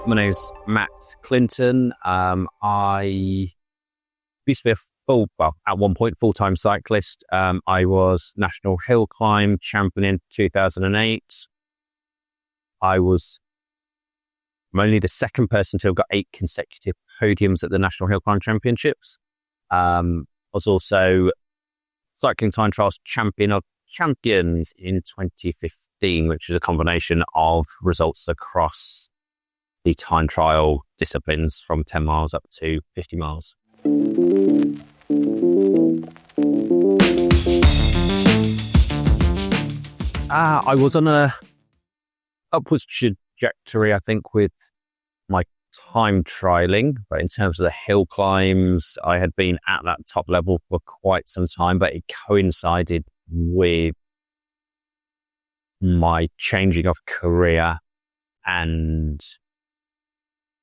My name's Matt Clinton. I used to be at one point, full-time cyclist. I was national hill climb champion in 2008. I'm only the second person to have got 8 consecutive podiums at the National Hill Climb Championships. I was also Cycling Time Trials Champion of Champions in 2015, which is a combination of results across the time trial disciplines from 10 miles up to 50 miles. I was on a upwards trajectory, I think, with my time trialing, but in terms of the hill climbs, I had been at that top level for quite some time, but it coincided with my changing of career and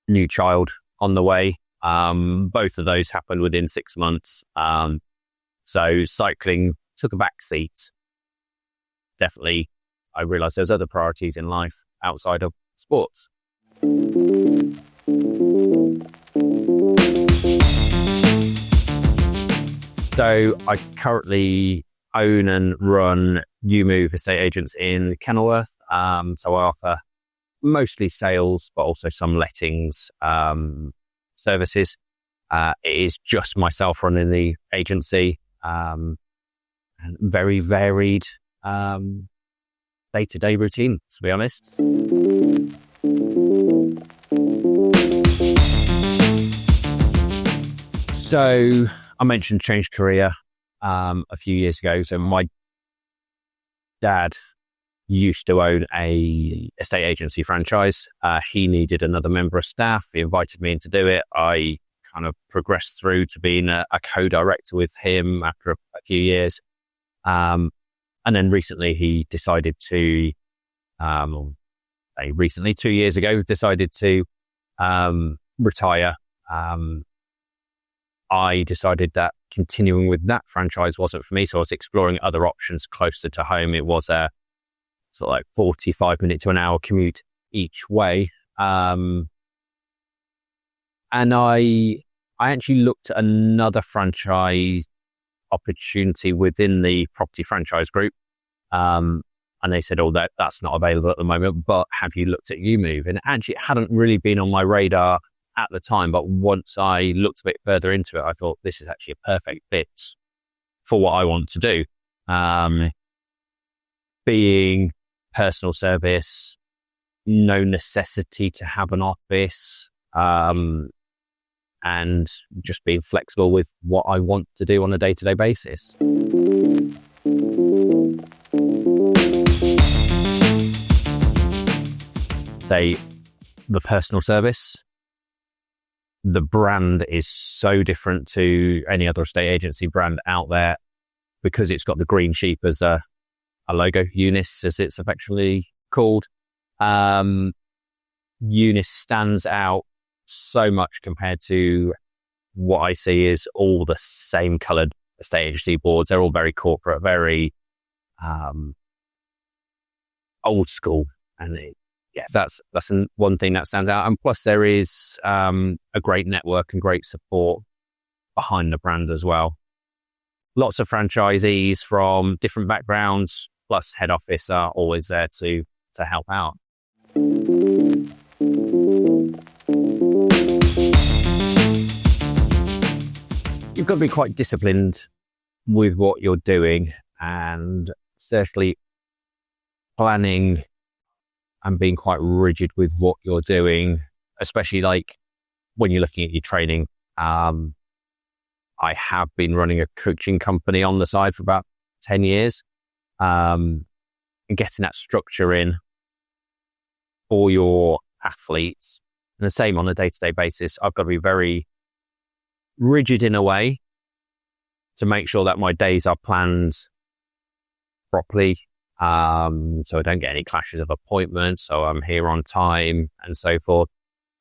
new child on the way. Both of those happened within 6 months. So cycling took a back seat. Definitely, I realized there's other priorities in life outside of sports. So I currently own and run EweMove estate agents in Kenilworth. So I offer mostly sales, but also some lettings services. It is just myself running the agency, and very varied day-to-day routine, to be honest. So I mentioned changed career a few years ago. So my dad used to own a estate agency franchise. He needed another member of staff. He invited me in to do it. I kind of progressed through to being a co-director with him after a few years. And then recently he decided to, recently 2 years ago, decided to retire. I decided that continuing with that franchise wasn't for me. So I was exploring other options closer to home. It was a sort of like 45 minute to an hour commute each way. And I actually looked at another franchise opportunity within the property franchise group. And they said, that's not available at the moment, but have you looked at EweMove? And actually it hadn't really been on my radar at the time, but once I looked a bit further into it, I thought this is actually a perfect fit for what I want to do. Being personal service, no necessity to have an office, and just being flexible with what I want to do on a day-to-day basis. Say the personal service, the brand is so different to any other estate agency brand out there because it's got the green sheep as a logo, Eunice, as it's affectionately called. Eunice stands out so much compared to what I see is all the same coloured estate agency boards. They're all very corporate, very old school. And that's one thing that stands out. And plus there is a great network and great support behind the brand as well. Lots of franchisees from different backgrounds, plus head office are always there to help out. You've got to be quite disciplined with what you're doing, and certainly planning and being quite rigid with what you're doing, especially like when you're looking at your training. I have been running a coaching company on the side for about 10 years, and getting that structure in for your athletes. And the same on a day-to-day basis. I've got to be very rigid in a way to make sure that my days are planned properly, so I don't get any clashes of appointments, so I'm here on time and so forth.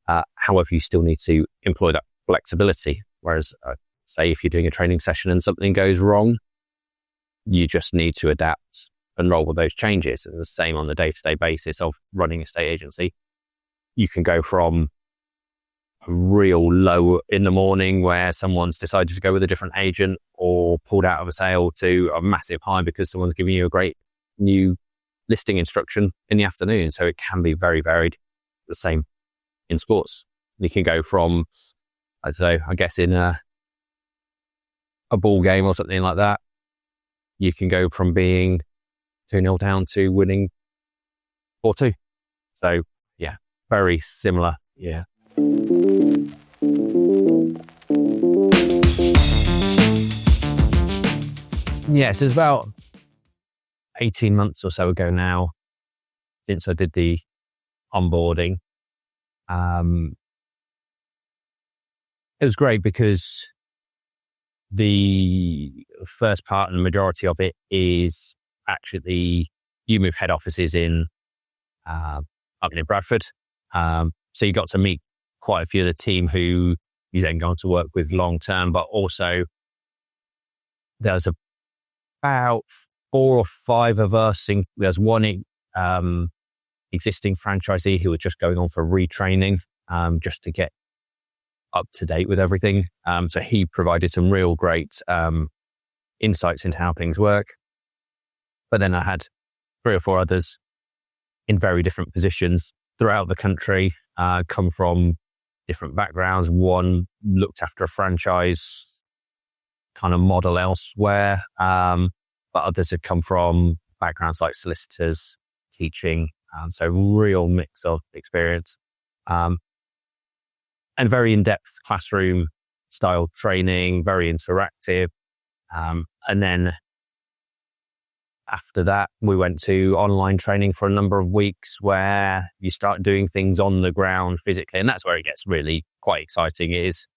However, you still need to employ that flexibility. Whereas, say if you're doing a training session and something goes wrong, you just need to adapt and roll with those changes. And the same on the day-to-day basis of running a estate agency. you can go from a real low in the morning where someone's decided to go with a different agent or pulled out of a sale to a massive high because someone's giving you a great new listing instruction in the afternoon. So it can be very varied. The same in sports. You can go from, I don't know, I guess in a ball game or something like that, you can go from being 2-0 down to winning 4-2. So yeah, very similar. Yeah. Yes, it's about 18 months or so ago now since I did the onboarding. It was great because the first part and the majority of it is actually EweMove head offices in up near Bradford. So you got to meet quite a few of the team who you then go on to work with long term, but also there's about 4 or 5 of us. There's one existing franchisee who was just going on for retraining just to get up to date with everything. So he provided some real great insights into how things work. But then I had 3 or 4 others in very different positions throughout the country, come from different backgrounds. One looked after a franchise kind of model elsewhere, but others had come from backgrounds like solicitors, teaching. So real mix of experience. And very in-depth classroom style training, very interactive. And then after that, we went to online training for a number of weeks where you start doing things on the ground physically. And that's where it gets really quite exciting. It is,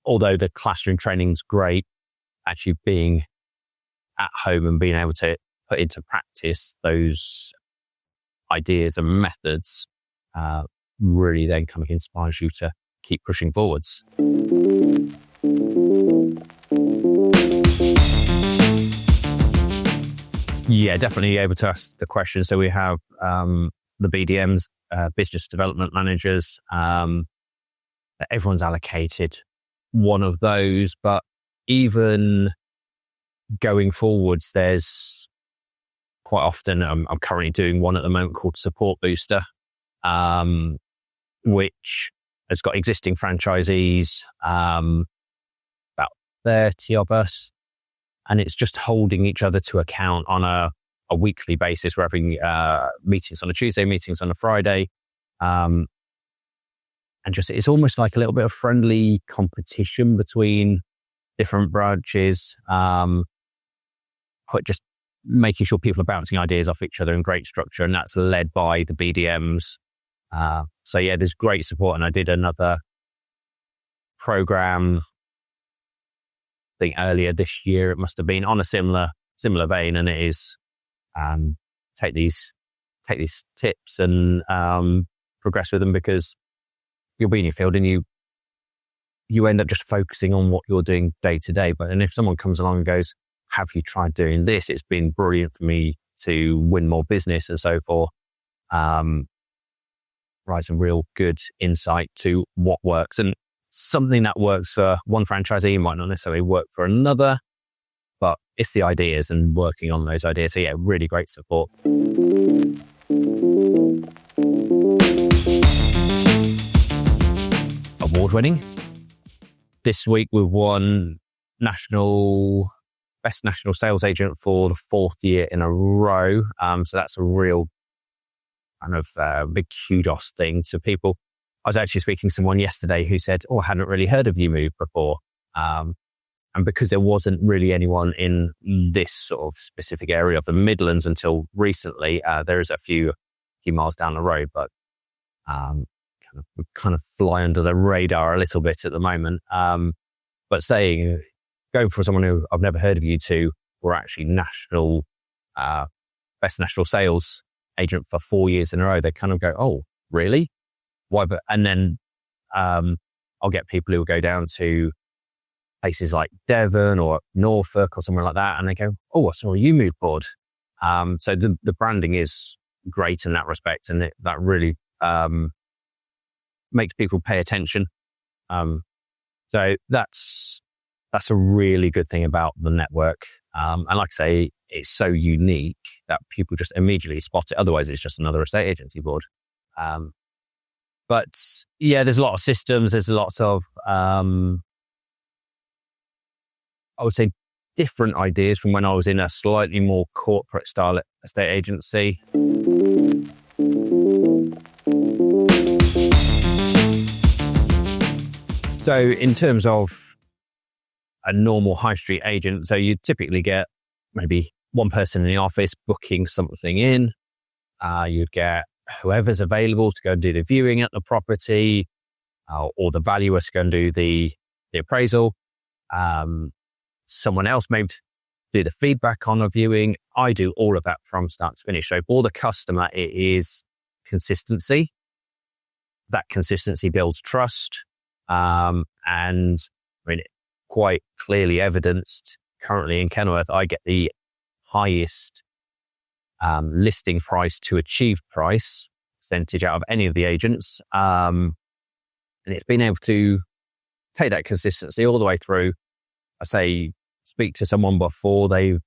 although the classroom training's great, actually being at home and being able to put into practice those ideas and methods really then kind of inspires you to keep pushing forwards. Yeah, definitely able to ask the question. So we have the BDMs, business development managers. Everyone's allocated one of those, but even going forwards, there's quite often, I'm currently doing one at the moment called Support Booster, which has got existing franchisees, about 30 of us. And it's just holding each other to account on a weekly basis. We're having meetings on a Tuesday, meetings on a Friday. And just, it's almost like a little bit of friendly competition between different branches. But just making sure people are bouncing ideas off each other in great structure. And that's led by the BDMs. So yeah, there's great support. And I did another program, I think earlier this year, it must have been on a similar vein. And it is, take these tips and, progress with them, because you'll be in your field and you end up just focusing on what you're doing day to day. But, and if someone comes along and goes, have you tried doing this? It's been brilliant for me to win more business and so forth. Right, some real good insight to what works, and something that works for one franchisee might not necessarily work for another, but it's the ideas and working on those ideas. So yeah, really great support. Award-winning. This week we've won Best National Sales Agent for the 4th year in a row. So that's a real kind of big kudos thing to people. I was actually speaking to someone yesterday who said, I hadn't really heard of EweMove before. And because there wasn't really anyone in this sort of specific area of the Midlands until recently, there is a few miles down the road, but kind of fly under the radar a little bit at the moment. But going for someone who I've never heard of you to, we're actually Best National Sales Agent for 4 years in a row, they kind of go, oh, really? Why? But, and then I'll get people who will go down to places like Devon or Norfolk or somewhere like that, and they go, oh, I saw a EweMove board. So the branding is great in that respect, and that really makes people pay attention. So that's a really good thing about the network. And like I say, it's so unique that people just immediately spot it. Otherwise, it's just another estate agency board. But yeah, there's a lot of systems. There's lots of, I would say, different ideas from when I was in a slightly more corporate style estate agency. So in terms of a normal high street agent, so you typically get maybe one person in the office booking something in. You'd get whoever's available to go and do the viewing at the property, or the valuer to go and do the appraisal. Someone else may do the feedback on a viewing. I do all of that from start to finish. So for the customer, it is consistency. That consistency builds trust. And I mean, quite clearly evidenced currently in Kenilworth, I get the highest listing price to achieve price percentage out of any of the agents. And it's been able to take that consistency all the way through. I say, speak to someone before they've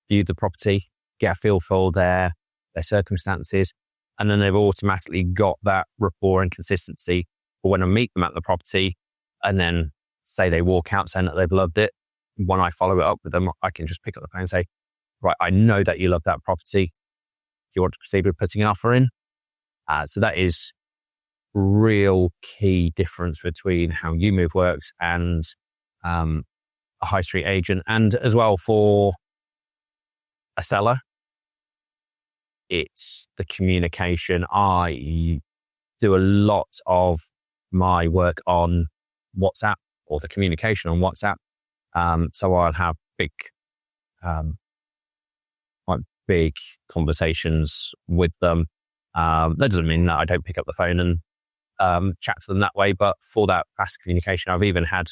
viewed the property, get a feel for their circumstances, and then they've automatically got that rapport and consistency for when I meet them at the property, and then say they walk out saying that they've loved it. When I follow it up with them, I can just pick up the phone and say, right, I know that you love that property. Do you want to proceed with putting an offer in? So that is real key difference between how EweMove works and a high street agent. And as well for a seller, it's the communication. I do a lot of my work on WhatsApp, or the communication on WhatsApp. So I'll have quite big conversations with them. That doesn't mean that I don't pick up the phone and chat to them that way, but for that fast communication, I've even had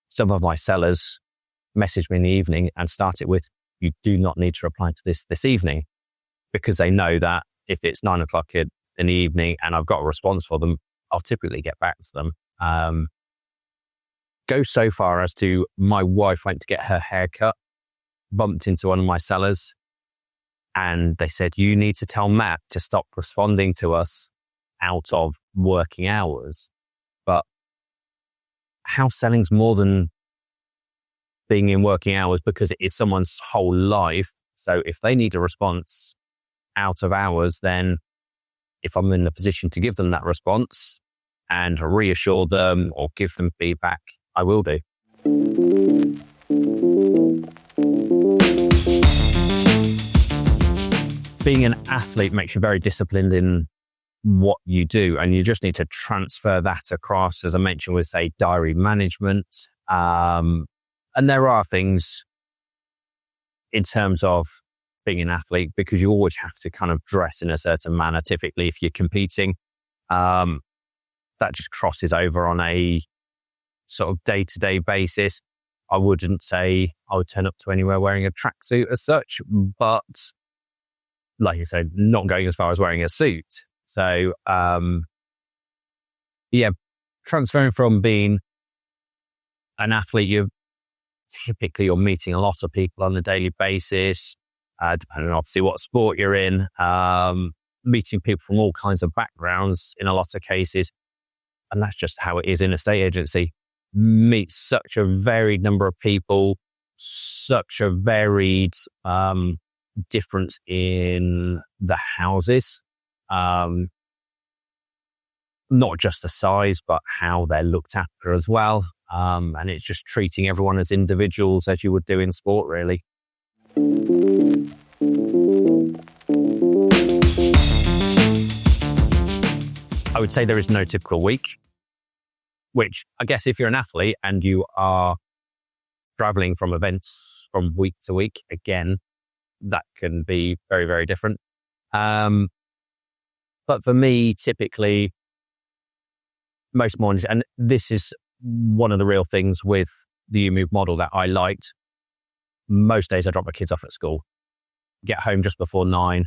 some of my sellers message me in the evening and start it with, you do not need to reply to this evening, because they know that if it's 9 o'clock in the evening and I've got a response for them, I'll typically get back to them. Go so far as to, my wife went to get her hair cut, bumped into one of my sellers, and they said, you need to tell Matt to stop responding to us out of working hours. But house selling's more than being in working hours, because it is someone's whole life. So if they need a response out of hours, then if I'm in a position to give them that response and reassure them or give them feedback, I will do. Being an athlete makes you very disciplined in what you do, and you just need to transfer that across, as I mentioned, with, say, diary management. And there are things in terms of being an athlete, because you always have to kind of dress in a certain manner. Typically, if you're competing, that just crosses over on a sort of day-to-day basis. I wouldn't say I would turn up to anywhere wearing a tracksuit as such, but like you said, not going as far as wearing a suit. So, yeah, transferring from being an athlete, you're meeting a lot of people on a daily basis, depending on obviously what sport you're in, meeting people from all kinds of backgrounds in a lot of cases. And that's just how it is in a estate agency. Meet such a varied number of people, such a varied difference in the houses. Not just the size, but how they're looked after as well. And it's just treating everyone as individuals, as you would do in sport, really. I would say there is no typical week, which I guess if you're an athlete and you are traveling from events from week to week, again, that can be very, very different. But for me, typically, most mornings, and this is one of the real things with the EweMove model that I liked, most days I drop my kids off at school, get home just before 9,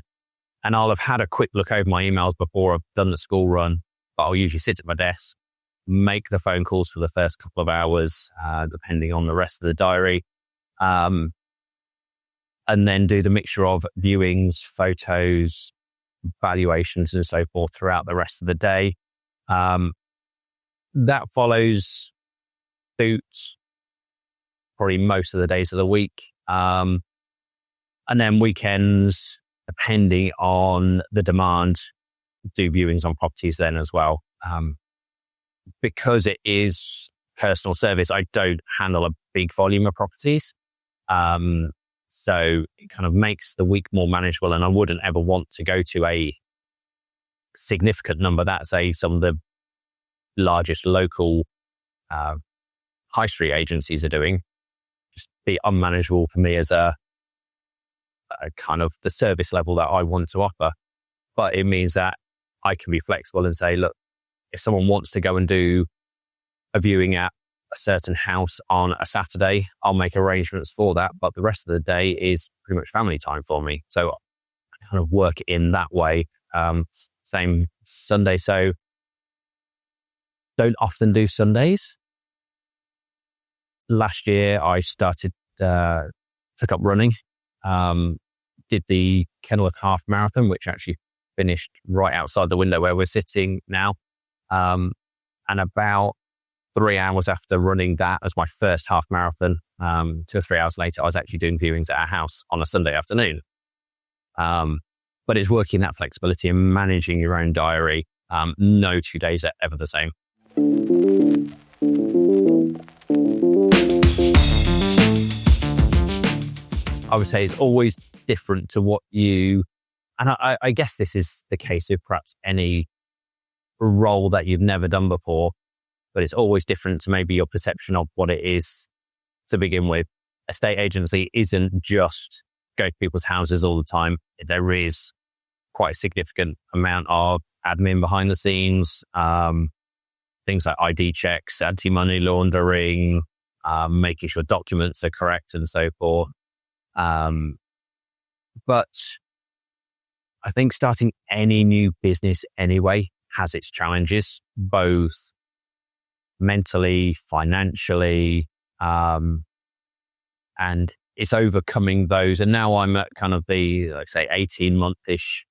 and I'll have had a quick look over my emails before I've done the school run, but I'll usually sit at my desk, make the phone calls for the first couple of hours, depending on the rest of the diary, and then do the mixture of viewings, photos, valuations and so forth throughout the rest of the day. That follows suit probably most of the days of the week. And then weekends, depending on the demand, do viewings on properties then as well. Because it is personal service, I don't handle a big volume of properties. So it kind of makes the week more manageable, and I wouldn't ever want to go to a significant number that, say, some of the largest local high street agencies are doing. Just be unmanageable for me as a kind of the service level that I want to offer. But it means that I can be flexible and say, look, if someone wants to go and do a viewing at a certain house on a Saturday, I'll make arrangements for that. But the rest of the day is pretty much family time for me. So I kind of work in that way. Same Sunday. So don't often do Sundays. Last year I started, took up running, did the Kenilworth half marathon, which actually finished right outside the window where we're sitting now. And about 3 hours after running that as my first half marathon, 2 or 3 hours later, I was actually doing viewings at our house on a Sunday afternoon. But it's working that flexibility and managing your own diary. No 2 days are ever the same. I would say it's always different to what you, and I guess this is the case with perhaps any role that you've never done before, but it's always different to maybe your perception of what it is to begin with. Estate agency isn't just go to people's houses all the time. There is quite a significant amount of admin behind the scenes, things like ID checks, anti-money laundering, making sure documents are correct and so forth. But I think starting any new business anyway has its challenges, both mentally, financially, and it's overcoming those. And now I'm at kind of the, like say, 18-month-ish,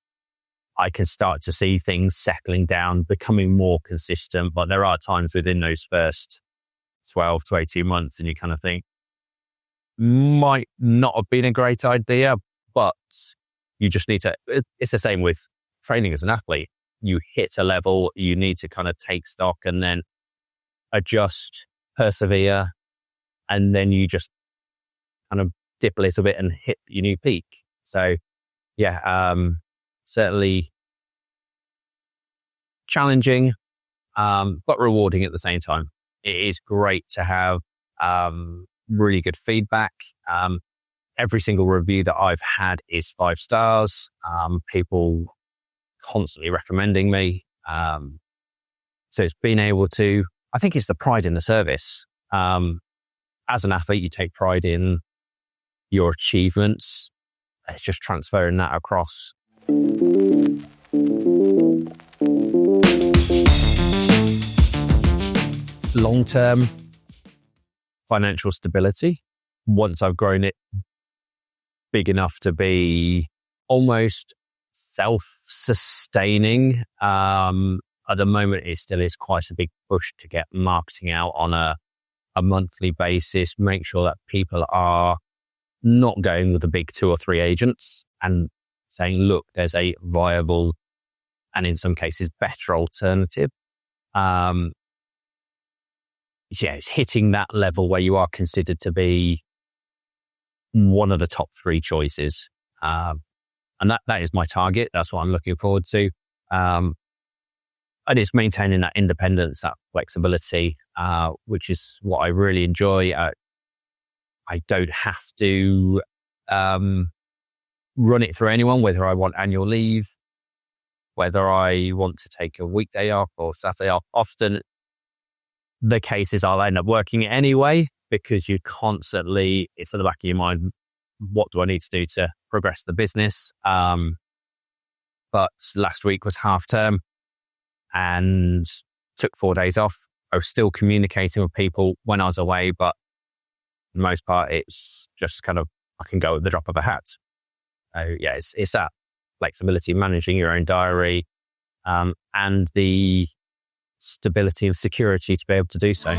I can start to see things settling down, becoming more consistent. But there are times within those first 12 to 18 months and you kind of think, might not have been a great idea, but you just need to, it's the same with training as an athlete. You hit a level, you need to kind of take stock and then adjust, persevere, and then you just kind of dip a little bit and hit your new peak. So yeah, certainly challenging, but rewarding at the same time. It is great to have really good feedback. Every single review that I've had is 5 stars. People constantly recommending me. So it's being able to, I think it's the pride in the service. As an athlete, you take pride in your achievements. It's just transferring that across. Long-term financial stability. Once I've grown it big enough to be almost self-sustaining. At the moment, it still is quite a big push to get marketing out on a monthly basis, make sure that people are not going with the big 2 or 3 agents and saying, look, there's a viable and in some cases better alternative. It's hitting that level where you are considered to be one of the top 3 choices. And that is my target. That's what I'm looking forward to. And it's maintaining that independence, that flexibility, which is what I really enjoy. I don't have to run it through anyone, whether I want annual leave, whether I want to take a weekday off or Saturday off. Often the case is I'll end up working it anyway, because you constantly, it's at the back of your mind, what do I need to do to progress the business? but last week was half term and took 4 days off. I was still communicating with people when I was away, but for the most part, it's just kind of, I can go at the drop of a hat. So yeah, it's that flexibility, managing your own diary, and the stability and security to be able to do so.